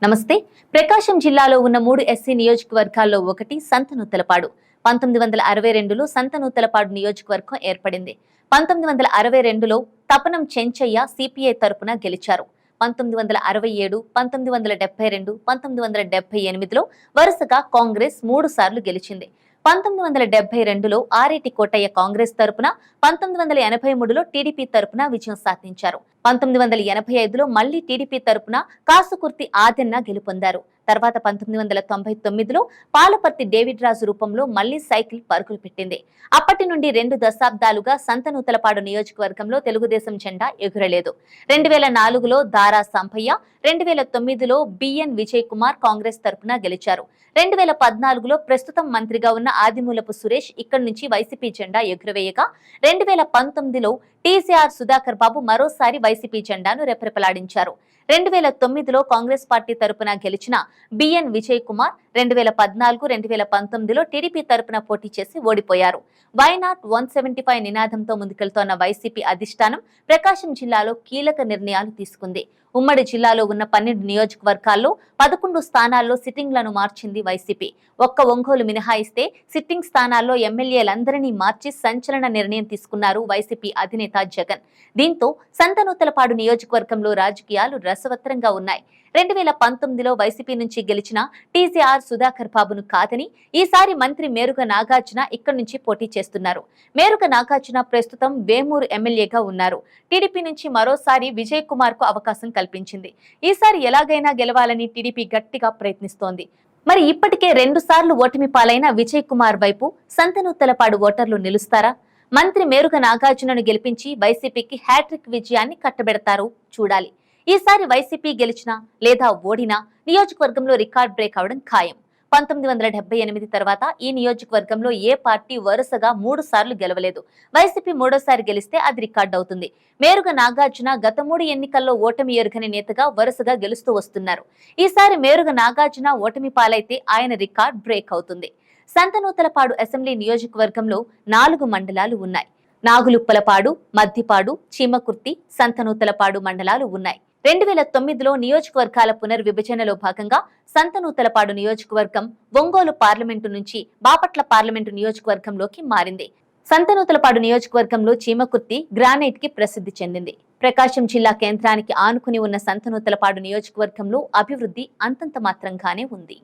నమస్తే. ప్రకాశం జిల్లాలో ఉన్న 3 ఎస్సీ నియోజకవర్గాల్లో ఒకటి సంతనూతలపాడు. 1962లో సంతనూతలపాడు నియోజకవర్గం ఏర్పడింది. 1962లో తపనం చెంచయ్య సిపిఐ తరపున గెలిచారు. 1967, 1972, 1978లో వరుసగా కాంగ్రెస్ 3 సార్లు గెలిచింది. 1972లో ఆరేటి కోటయ్య కాంగ్రెస్ తరపున, 1983లో టీడీపీ తరపున విజయం సాధించారు. 1985లో మళ్లీ టీడీపీ తరపున కాసుకుర్తి ఆదెన్న గెలుపొందారు. తర్వాత 1999లో పాలపర్తి డేవిడ్ రాజు రూపంలో మళ్లీ సైకిల్ పరుగులు పెట్టింది. అప్పటి నుండి 2 దశాబ్దాలుగా సంతనూతలపాడు నియోజకవర్గంలో తెలుగుదేశం జెండా ఎగురలేదు. 2004లో దారా సంపయ్య, 2009లో బిఎన్ విజయ్ కుమార్ కాంగ్రెస్ తరపున గెలిచారు. 2014లో ప్రస్తుతం మంత్రిగా ఉన్న ఆదిమూలపు సురేష్ ఇక్కడి నుంచి వైసీపీ జెండా ఎగురవేయగా, 2019లో టీసీఆర్ సుధాకర్ బాబు మరోసారి వైసీపీ జెండాను రెపరెపలాడించారు. 2009లో కాంగ్రెస్ పార్టీ తరపున గెలిచిన బిఎన్ విజయ్ కుమార్ 2014, 2019లో టీడీపీ తరపున పోటీ చేసి ఓడిపోయారు. వైనాట్ 175 నినాదంతో ముందుకెళ్తోన్న వైసీపీ అధిష్టానం ప్రకాశం జిల్లాలో కీలక నిర్ణయాలు తీసుకుంది. ఉమ్మడి జిల్లాలో ఉన్న 12 నియోజకవర్గాల్లో 11 స్థానాల్లో సిట్టింగ్లను మార్చింది వైసీపీ. ఒక్క ఒంగోలు మినహాయిస్తే సిట్టింగ్ స్థానాల్లో ఎమ్మెల్యేలందరినీ మార్చి సంచలన నిర్ణయం తీసుకున్నారు వైసీపీ అధినేత జగన్. దీంతో సంతనూతలపాడు నియోజకవర్గంలో రాజకీయాలు రసవత్తరంగా ఉన్నాయి. 2019లో వైసీపీ నుంచి గెలిచిన టీసీఆర్ సుధాకర్ బాబును కాదని ఈసారి మంత్రి మేరుగ నాగార్జున ఇక్కడి నుంచి పోటీ చేస్తున్నారు. మేరుగ నాగార్జున ప్రస్తుతం వేమూరు ఎమ్మెల్యేగా ఉన్నారు. టీడీపీ నుంచి మరోసారి విజయ్ కుమార్ కు అవకాశం కల్పించింది. ఈసారి ఎలాగైనా గెలవాలని టీడీపీ గట్టిగా ప్రయత్నిస్తోంది. మరి ఇప్పటికే 2 సార్లు ఓటమి పాలైన విజయ్ కుమార్ వైపు సంతనూతలపాడు ఓటర్లు నిలుస్తారా? మంత్రి మేరుగ నాగార్జునను గెలిపించి వైసీపీకి హ్యాట్రిక్ విజయాన్ని కట్టబెడతారు చూడాలి. ఈసారి వైసీపీ గెలిచినా లేదా ఓడినా నియోజకవర్గంలో రికార్డ్ బ్రేక్ అవడం ఖాయం. 1978 తర్వాత ఈ నియోజకవర్గంలో ఏ పార్టీ వరుసగా 3 సార్లు గెలవలేదు. వైసీపీ 3వ సారి గెలిస్తే అది రికార్డ్ అవుతుంది. మేరుగ నాగార్జున గత 3 ఎన్నికల్లో ఓటమి ఎరుగని నేతగా వరుసగా గెలుస్తూ వస్తున్నారు. ఈసారి మేరుగ నాగార్జున ఓటమి పాలైతే ఆయన రికార్డ్ బ్రేక్ అవుతుంది. సంతనూతలపాడు అసెంబ్లీ నియోజకవర్గంలో 4 మండలాలు ఉన్నాయి. నాగులుప్పలపాడు, మద్దిపాడు, చీమకుర్తి, సంతనూతలపాడు మండలాలు ఉన్నాయి. 2009లో నియోజకవర్గాల పునర్విభజనలో భాగంగా సంతనూతలపాడు నియోజకవర్గం ఒంగోలు పార్లమెంటు నుంచి బాపట్ల పార్లమెంటు నియోజకవర్గంలోకి మారింది. సంతనూతలపాడు నియోజకవర్గంలో చీమకుర్తి గ్రానైట్ కి ప్రసిద్ధి చెందింది. ప్రకాశం జిల్లా కేంద్రానికి ఆనుకుని ఉన్న సంతనూతలపాడు నియోజకవర్గంలో అభివృద్ధి అంతంత మాత్రంగానే ఉంది.